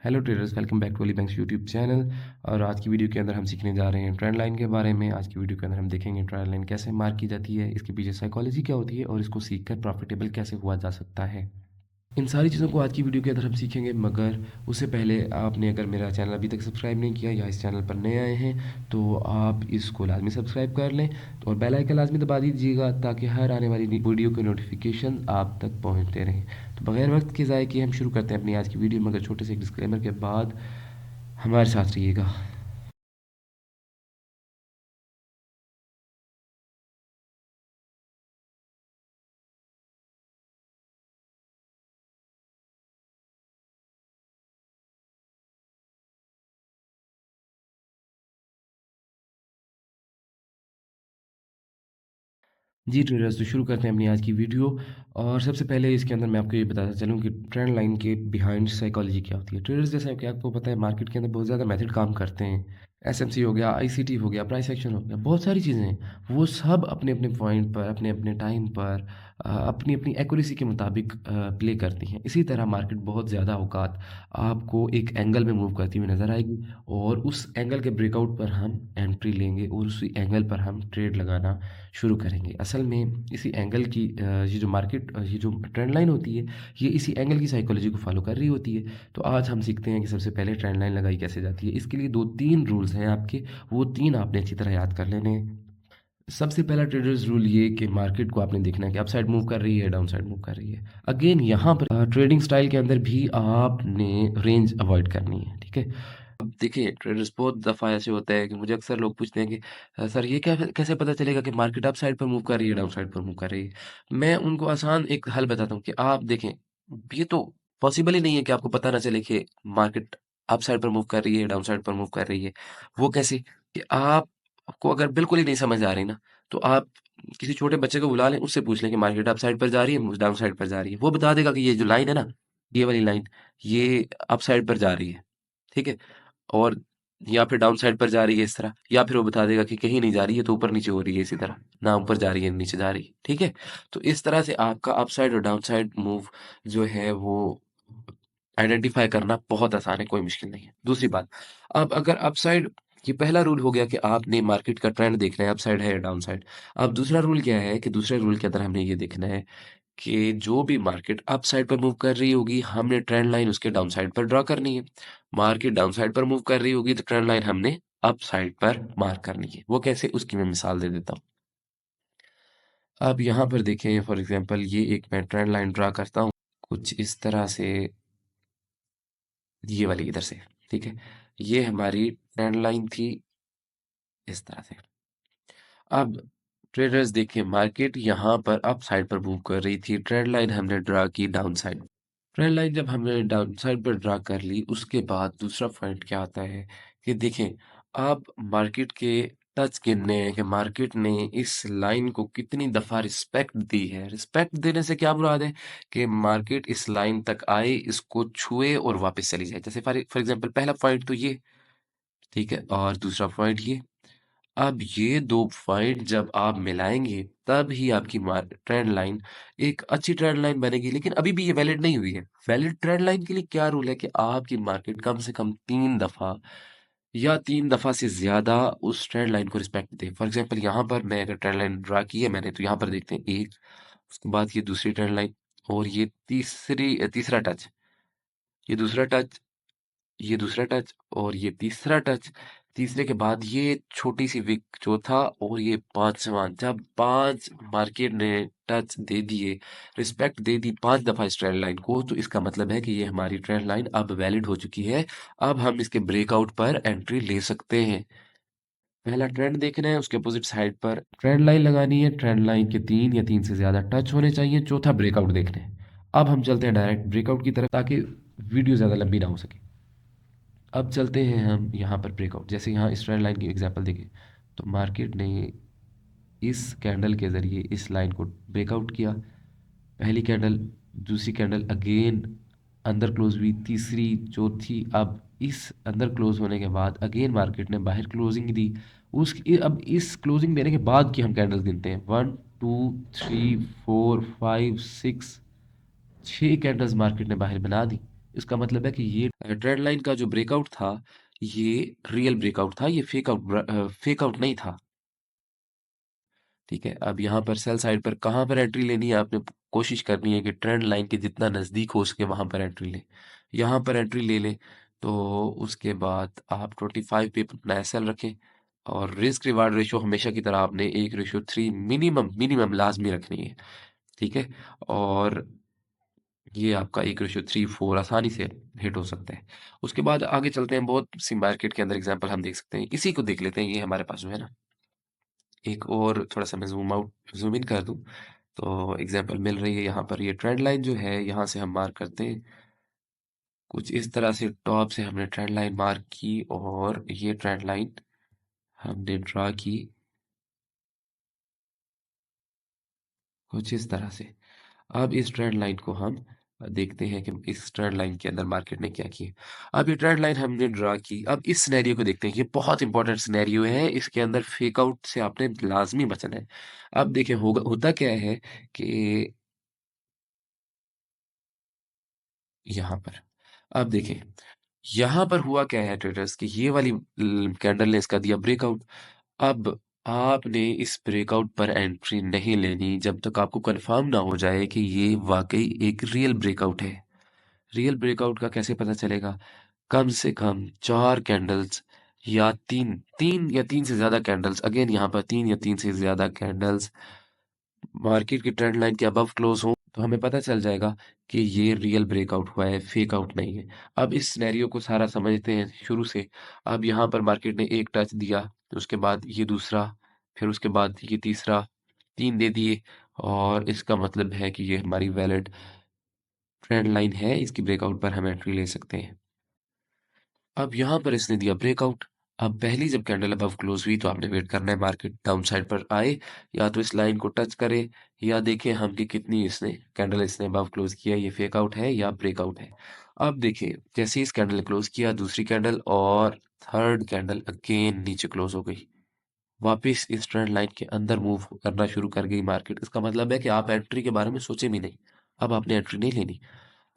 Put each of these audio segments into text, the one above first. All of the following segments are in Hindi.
Hello traders, welcome back to Ali banks YouTube channel. और आज की वीडियो के अंदर हम सीखने जा रहे हैं ट्रेंड लाइन के बारे में। आज की वीडियो के अंदर हम देखेंगे ट्रेंड लाइन कैसे मार्क की जाती है, इसके पीछे साइकोलॉजी क्या होती है और इसको सीखकर प्रॉफिटेबल कैसे हुआ जा सकता है। इन सारी चीज़ों को आज की वीडियो के अंदर हम सीखेंगे, मगर उससे पहले आपने अगर मेरा चैनल अभी तक सब्सक्राइब नहीं किया या इस चैनल पर नए आए हैं तो आप इसको लाजमी सब्सक्राइब कर लें और बेल आइकन लाजमी दबा दीजिएगा ताकि हर आने वाली वीडियो के नोटिफिकेशन आप तक पहुंचते रहें। तो बगैर वक्त के ज़ाय किए हम शुरू करते हैं अपनी आज की वीडियो, मगर छोटे से एक डिस्क्लेमर के बाद हमारे साथ रहिएगा। जी ट्रेडर्स, तो शुरू करते हैं अपनी आज की वीडियो। और सबसे पहले इसके अंदर मैं आपको ये बताता चलूँ कि ट्रेंड लाइन के बिहाइंड साइकोलॉजी क्या होती है। ट्रेडर्स, जैसा कि आपको पता है, मार्केट के अंदर बहुत ज़्यादा मेथड काम करते हैं। एसएमसी हो गया, आईसीटी हो गया, प्राइस एक्शन हो गया, बहुत सारी चीज़ें हैं। वो सब अपने अपने पॉइंट पर, अपने अपने टाइम पर, अपनी अपनी एक्यूरेसी के मुताबिक प्ले करती हैं। इसी तरह मार्केट बहुत ज़्यादा औकात आपको एक एंगल में मूव करती हुई नज़र आएगी और उस एंगल के ब्रेकआउट पर हम एंट्री लेंगे और उसी एंगल पर हम ट्रेड लगाना शुरू करेंगे। असल में इसी एंगल की ये जो मार्केट ये जो ट्रेंड लाइन होती है, ये इसी एंगल की साइकोलॉजी को फॉलो कर रही होती है। तो आज हम सीखते हैं कि सबसे पहले ट्रेंड लाइन लगाई कैसे जाती है। इसके लिए 2-3 रूल्स हैं आपके, वो 3 आपने अच्छी तरह याद कर लेने हैं। सबसे पहला ट्रेडर्स रूल ये कि मार्केट को आपने देखना है कि अप साइड मूव कर रही है, डाउन साइड मूव कर रही है। अगेन यहाँ पर ट्रेडिंग स्टाइल के अंदर भी आपने रेंज अवॉइड करनी है, ठीक है। अब देखिए ट्रेडर्स, बहुत दफ़ा ऐसे होता है कि मुझे अक्सर लोग पूछते हैं कि सर ये क्या कैसे पता चलेगा कि मार्केट अप साइड पर मूव कर रही है, डाउन साइड पर मूव कर रही है। मैं उनको आसान एक हल बताता हूँ कि आप देखें, ये तो पॉसिबल ही नहीं है कि आपको पता ना चले कि मार्केट अप साइड पर मूव कर रही है, डाउन साइड पर मूव कर रही है। वो कैसे कि आपको अगर बिल्कुल ही नहीं समझ आ रही ना, तो आप किसी छोटे बच्चे को बुला लें, उससे पूछ लें कि मार्केट अप साइड पर जा रही है, डाउन साइड पर जा रही है। वो बता देगा कि ये जो लाइन है ना, ये वाली लाइन, ये अप साइड पर जा रही है, ठीक है? और या फिर डाउन साइड पर जा रही है इस तरह, या फिर वो बता देगा कि कहीं नहीं जा रही है, तो ऊपर नीचे हो रही है इसी तरह, ना ऊपर जा रही है, नीचे जा रही है, ठीक है? तो इस तरह से आपका अप साइड और डाउन साइड मूव जो है वो आइडेंटिफ़ाई करना बहुत आसान है, कोई मुश्किल नहीं है। दूसरी बात, अब अगर अपसाइड, ये पहला रूल हो गया कि आपने मार्केट का ट्रेंड देखना है, अपसाइड है या डाउन साइड। अब दूसरा रूल क्या है कि दूसरे रूल के अंदर हमने ये देखना है कि जो भी मार्केट अप साइड पर मूव कर रही होगी, हमने ट्रेंड लाइन उसके डाउन साइड पर ड्रा करनी है। मार्केट डाउन साइड पर मूव कर रही होगी, तो ट्रेंड लाइन हमने अप साइड पर मार्क करनी है। वो कैसे, उसकी मैं मिसाल दे देता हूँ। अब यहाँ पर देखें, फॉर एग्ज़ाम्पल ये एक मैं ट्रेंड लाइन ड्रा करता हूँ, कुछ इस तरह से, ये वाली इधर से, ठीक है? ये हमारी ट्रेंड लाइन थी इस तरह से। अब ट्रेडर्स देखिए, मार्केट यहाँ पर अप साइड पर मूव कर रही थी, ट्रेंड लाइन हमने ड्रा की डाउन साइड। ट्रेंड लाइन जब हमने डाउन साइड पर ड्रा कर ली, उसके बाद दूसरा पॉइंट क्या आता है कि देखें, अब मार्केट के टच गिनने हैं कि मार्केट ने इस लाइन को कितनी दफ़ा रिस्पेक्ट दी है। रिस्पेक्ट देने से क्या मुराद है कि मार्केट इस लाइन तक आए, इसको छुए और वापस चली जाए। जैसे फॉर एग्जांपल पहला पॉइंट तो ये, ठीक है, और दूसरा पॉइंट ये। अब ये 2 पॉइंट जब आप मिलाएँगे, तब ही आपकी ट्रेंड लाइन एक अच्छी ट्रेंड लाइन बनेगी, लेकिन अभी भी ये वैलिड नहीं हुई है। वैलिड ट्रेंड लाइन के लिए क्या रूल है कि आपकी मार्केट कम से कम 3 दफ़ा या 3 दफ़ा से ज़्यादा उस ट्रेंड लाइन को रिस्पेक्ट दे। फॉर एग्ज़ाम्पल यहाँ पर मैं अगर ट्रेंड लाइन ड्रा की है मैंने, तो यहाँ पर देखते हैं 1, उसके बाद ये दूसरी ट्रेंड लाइन और ये तीसरा टच, ये दूसरा टच, ये दूसरा टच और ये तीसरा टच। तीसरे के बाद ये छोटी-सी विक चौथा और ये 5वाँ। जब 5 मार्केट ने टच दे दिए, रिस्पेक्ट दे दी 5 दफ़ा इस ट्रेंड लाइन को, तो इसका मतलब है कि ये हमारी ट्रेंड लाइन अब वैलिड हो चुकी है। अब हम इसके ब्रेकआउट पर एंट्री ले सकते हैं। पहला ट्रेंड देखना है, उसके अपोज़िट साइड पर ट्रेंड लाइन लगानी है। ट्रेंड लाइन के 3 या 3 से ज़्यादा टच होने चाहिए। चौथा ब्रेकआउट देखना है। अब हम चलते हैं डायरेक्ट ब्रेकआउट की तरफ ताकि वीडियो ज़्यादा लंबी ना हो सके। अब चलते हैं हम यहाँ पर ब्रेकआउट, जैसे यहाँ इस ट्रेंड लाइन की एग्जांपल देखें, तो मार्केट ने इस कैंडल के ज़रिए इस लाइन को ब्रेकआउट किया। पहली कैंडल, दूसरी कैंडल अगेन अंदर क्लोज हुई, तीसरी, चौथी। अब इस अंदर क्लोज होने के बाद अगेन मार्केट ने बाहर क्लोजिंग दी। अब इस क्लोजिंग देने के बाद की हम कैंडल्स गिनते हैं, 1 2 3 4 5 6, 6 कैंडल्स मार्केट ने बाहर बना दी। इसका मतलब है कि ये ट्रेंड लाइन का जो ब्रेकआउट था, ये रियल ब्रेकआउट था, ये फेक आउट नहीं था। ठीक है, अब यहाँ पर सेल साइड पर कहाँ पर एंट्री लेनी है, आपने कोशिश करनी है कि ट्रेंड लाइन के जितना नज़दीक हो सके वहाँ पर एंट्री लें। यहाँ पर एंट्री ले लें, तो उसके बाद आप 25 पे अपना एसएल रखें और रिस्क रिवार्ड रेशो हमेशा की तरह आपने 1:3 मिनिमम मिनिमम लाजमी रखनी है। ठीक है, और ये आपका 1:3-4 आसानी से हिट हो सकता है। उसके बाद आगे चलते हैं, बहुत सी मार्केट के अंदर एग्जांपल हम देख सकते हैं। इसी को देख लेते हैं, ये हमारे पास जो है ना, एक और थोड़ा-सा मैं ज़ूम इन कर दूँ, तो एग्जांपल मिल रही है यहाँ पर। ये ट्रेंड लाइन जो है, यहाँ से हम मार्क करते हैं। कुछ इस तरह से टॉप से हमने ट्रेंड लाइन मार्क की और ये ट्रेंड लाइन हमने ड्रा की कुछ इस तरह से। अब इस ट्रेंड लाइन को हम देखते हैं कि इस ट्रेंड लाइन के अंदर मार्केट ने क्या किया। अब ये ट्रेंड लाइन हमने ड्रा की, अब इस सिनेरियो को देखते हैं। ये बहुत इंपॉर्टेंट सिनेरियो है, इसके अंदर फेक आउट से आपने लाजमी बचना है। अब देखिए होगा होता क्या है कि यहाँ पर, अब देखिए यहाँ पर हुआ क्या है ट्रेडर्स कि ये वाली कैंडल ने इसका दिया ब्रेकआउट। अब आपने इस ब्रेकआउट पर एंट्री नहीं लेनी जब तक आपको कंफर्म ना हो जाए कि ये वाकई एक रियल ब्रेकआउट है। रियल ब्रेकआउट का कैसे पता चलेगा? कम से कम 4 कैंडल्स या 3 या 3 से ज़्यादा कैंडल्स, अगेन यहाँ पर 3 या 3 से ज़्यादा कैंडल्स मार्केट की ट्रेंड लाइन के अबव क्लोज हो, तो हमें पता चल जाएगा कि ये रियल ब्रेकआउट हुआ है, फेक आउट नहीं है। अब इस सिनेरियो को सारा समझते हैं शुरू से। अब यहाँ पर मार्केट ने एक टच दिया, उसके बाद ये दूसरा, फिर उसके बाद ये तीसरा, 3 दे दिए और इसका मतलब है कि ये हमारी वैलिड ट्रेंड लाइन है, इसकी ब्रेकआउट पर हम एंट्री ले सकते हैं। अब यहाँ पर इसने दिया ब्रेकआउट। अब पहली जब कैंडल अबव क्लोज हुई तो आपने वेट करना है मार्केट डाउन साइड पर आए, या तो इस लाइन को टच करे, या देखें हम कि कितनी इसने कैंडल इसने अबव क्लोज किया, ये फेक आउट है या ब्रेकआउट है। अब देखिए जैसे ही इस कैंडल ने क्लोज किया, दूसरी कैंडल और थर्ड कैंडल अगेन नीचे क्लोज हो गई, वापिस इस ट्रेंड लाइन के अंदर मूव करना शुरू कर गई मार्केट। इसका मतलब है कि आप एंट्री के बारे में सोचे भी नहीं, अब आपने एंट्री नहीं लेनी।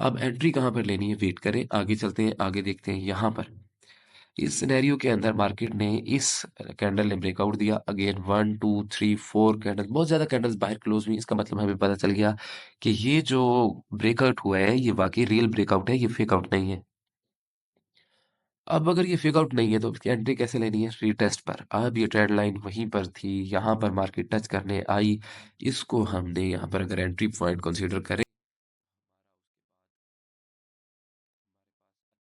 अब एंट्री कहाँ पर लेनी है, वेट करें, आगे चलते हैं, आगे देखते हैं। यहाँ पर इस सिनेरियो के अंदर मार्केट ने इस कैंडल ने ब्रेकआउट दिया, अगेन 1 2 3 4 कैंडल, बहुत ज्यादा कैंडल्स बाहर क्लोज हुई। इसका मतलब हमें पता चल गया कि ये जो ब्रेकआउट हुआ है ये वाकई रियल ब्रेकआउट है, ये फेक आउट नहीं है। अब अगर ये फेक आउट नहीं है तो इसकी एंट्री कैसे लेनी है, रीटेस्ट पर। अब ये ट्रेंड लाइन वहीं पर थी, यहाँ पर मार्केट टच करने आई, इसको हमने यहाँ पर अगर एंट्री पॉइंट कंसीडर करें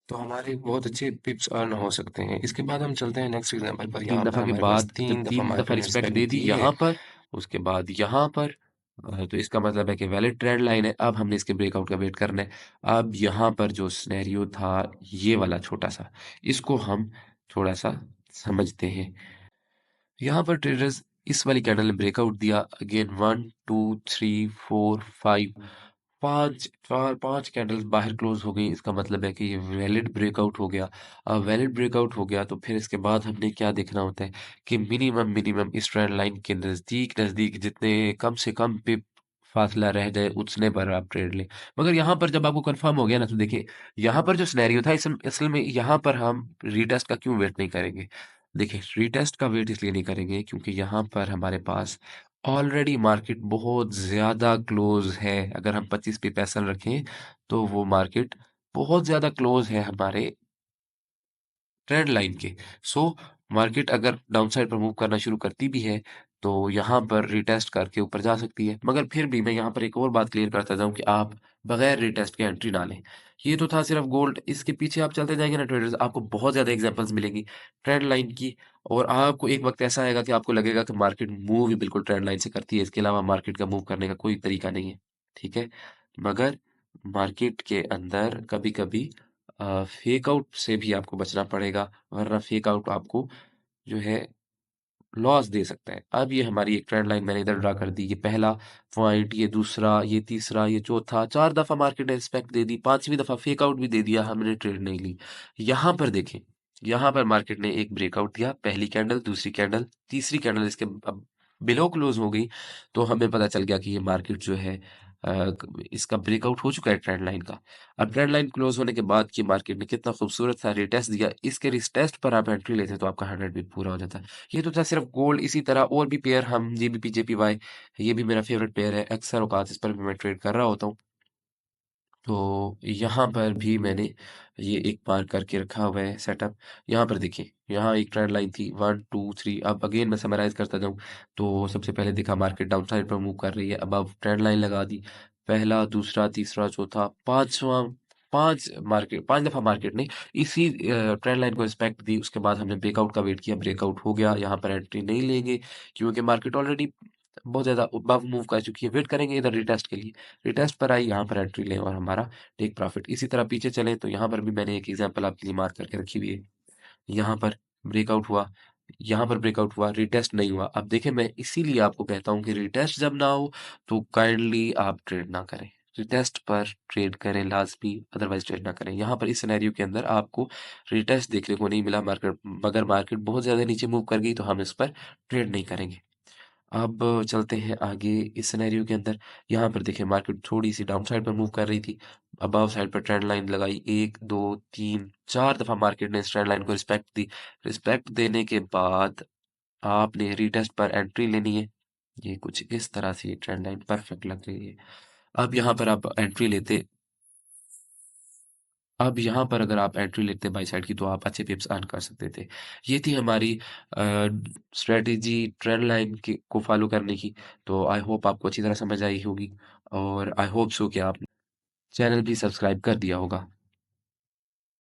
तो हमारे बहुत अच्छे पिप्स अर्न हो सकते हैं। इसके बाद हम चलते हैं नेक्स्ट एग्जांपल पर। 3 यहाँ पर दफ़ा के हमारे पास बाद जब 3 दफ़ा 3 दफ़ा मार्केट ने रिस्पेक्ट रिस्पेक्ट दे दी दी है, यहाँ पर, उसके बाद यहाँ पर तो इसका मतलब है कि वैलिड ट्रेंड लाइन है। अब हमने इसके ब्रेकआउट का वेट करना है। अब यहाँ पर जो सिनेरियो था ये वाला छोटा-सा, इसको हम थोड़ा-सा समझते हैं। यहाँ पर ट्रेडर्स इस वाली कैंडल ने ब्रेकआउट दिया, अगेन 1 2 3 4 5 5 कैंडल्स बाहर क्लोज हो गई। इसका मतलब है कि ये वैलिड ब्रेकआउट हो गया। अब वैलिड ब्रेकआउट हो गया तो फिर इसके बाद हमने क्या देखना होता है कि मिनिमम मिनिमम इस ट्रेंड लाइन के नज़दीक नज़दीक जितने कम से कम पिप फासला रह जाए उतने पर आप ट्रेड लें। मगर यहाँ पर जब आपको कंफर्म हो गया ना, तो देखिए यहाँ पर जो सिनेरियो था, इस असल में यहाँ पर हम रीटेस्ट का क्यों वेट नहीं करेंगे। देखिए रीटेस्ट का वेट इसलिए नहीं करेंगे क्योंकि यहाँ पर हमारे पास ऑलरेडी मार्केट बहुत ज़्यादा क्लोज है। अगर हम 25 पे पैसा रखें तो वो मार्केट बहुत ज़्यादा क्लोज है हमारे ट्रेंड लाइन के। सो मार्केट अगर डाउन साइड पर मूव करना शुरू करती भी है तो यहाँ पर रिटेस्ट करके ऊपर जा सकती है। मगर फिर भी मैं यहाँ पर एक और बात क्लियर करता जाऊँ कि आप बगैर रिटेस्ट के एंट्री ना लें। ये तो था सिर्फ गोल्ड, इसके पीछे आप चलते जाएंगे ना ट्रेडर्स, आपको बहुत ज़्यादा एग्जांपल्स मिलेंगी ट्रेंड लाइन की। और आपको एक वक्त ऐसा आएगा कि आपको लगेगा कि मार्केट मूव ही बिल्कुल ट्रेंड लाइन से करती है, इसके अलावा मार्केट का मूव करने का कोई तरीका नहीं है। ठीक है, मगर मार्केट के अंदर कभी कभी फेक आउट से भी आपको बचना पड़ेगा, वरना फेक आउट आपको जो है लॉस दे सकता है। अब ये हमारी एक ट्रेंड लाइन मैंने इधर ड्रा कर दी, ये पहला पॉइंट, ये दूसरा, ये तीसरा, ये चौथा, 4 दफ़ा मार्केट ने रिस्पेक्ट दे दी, 5वीं दफ़ा फेक आउट भी दे दिया, हमने ट्रेड नहीं ली। यहाँ पर देखें, यहाँ पर मार्केट ने एक ब्रेकआउट दिया, पहली कैंडल, दूसरी कैंडल, तीसरी कैंडल इसके अब बिलो क्लोज हो गई, तो हमें पता चल गया कि ये मार्केट जो है इसका ब्रेकआउट हो चुका है ट्रेंड लाइन का। अब ट्रेंड लाइन क्लोज़ होने के बाद कि मार्केट ने कितना खूबसूरत सा रिटेस्ट दिया, इसके रिटेस्ट पर आप एंट्री लेते तो आपका 100 भी पूरा हो जाता। ये तो था सिर्फ गोल्ड, इसी तरह और भी पेयर हम जीबीपी, जेपीवाई, ये भी मेरा फ़ेवरेट पेयर है। अक्सर औकात इस पर भी मैं ट्रेड कर रहा होता हूँ। तो यहाँ पर भी मैंने ये एक मार्क करके रखा हुआ है सेटअप। यहाँ पर देखिए, यहाँ एक ट्रेंड लाइन थी 1, 2, 3। अब अगेन मैं समराइज़ करता जाऊँ, तो सबसे पहले देखा मार्केट डाउन साइड पर मूव कर रही है। अब ट्रेंड लाइन लगा दी। पहला, दूसरा, तीसरा, चौथा, 5वां 5 मार्केट 5 दफ़ा मार्केट ने इसी ट्रेंड लाइन को रिस्पेक्ट दी। उसके बाद हमने ब्रेकआउट का वेट किया, ब्रेकआउट हो गया। यहाँ पर एंट्री नहीं लेंगे क्योंकि मार्केट ऑलरेडी बहुत ज़्यादा अबव मूव कर चुकी है। वेट करेंगे इधर रिटेस्ट के लिए। रिटेस्ट पर आई, यहाँ पर एंट्री लें और हमारा टेक प्रॉफिट। इसी तरह पीछे चलें तो यहाँ पर भी मैंने एक एग्जांपल आपके लिए मार्क करके रखी हुई है। यहाँ पर ब्रेकआउट हुआ, यहाँ पर ब्रेकआउट हुआ, रिटेस्ट नहीं हुआ। अब देखिए, मैं इसीलिए आपको कहता हूँ कि रिटेस्ट जब ना हो तो काइंडली आप ट्रेड ना करें। रिटेस्ट पर ट्रेड करें लाज़मी, अदरवाइज़ ट्रेड ना करें। यहाँ पर इस सिनेरियो के अंदर आपको रिटेस्ट देखने को नहीं मिला मार्केट, मगर मार्केट बहुत ज़्यादा नीचे मूव कर गई तो हम इस पर ट्रेड नहीं करेंगे। अब चलते हैं आगे इस सिनेरियो के अंदर। यहाँ पर देखिए मार्केट थोड़ी-सी डाउन साइड पर मूव कर रही थी। अबव साइड पर ट्रेंड लाइन लगाई 1, 2, 3, 4 दफ़ा मार्केट ने इस ट्रेंड लाइन को रिस्पेक्ट दी। रिस्पेक्ट देने के बाद आपने रीटेस्ट पर एंट्री लेनी है। ये कुछ इस तरह से ये ट्रेंड लाइन परफेक्ट लग रही है। अब यहाँ पर आप एंट्री लेते अब यहाँ पर अगर आप एंट्री लेते बाय साइड की तो आप अच्छे पिप्स अर्न कर सकते थे। ये थी हमारी स्ट्रैटेजी ट्रेंड लाइन की को फॉलो करने की। तो आई होप आपको अच्छी तरह समझ आई होगी और आई होप सो कि आपने चैनल भी सब्सक्राइब कर दिया होगा।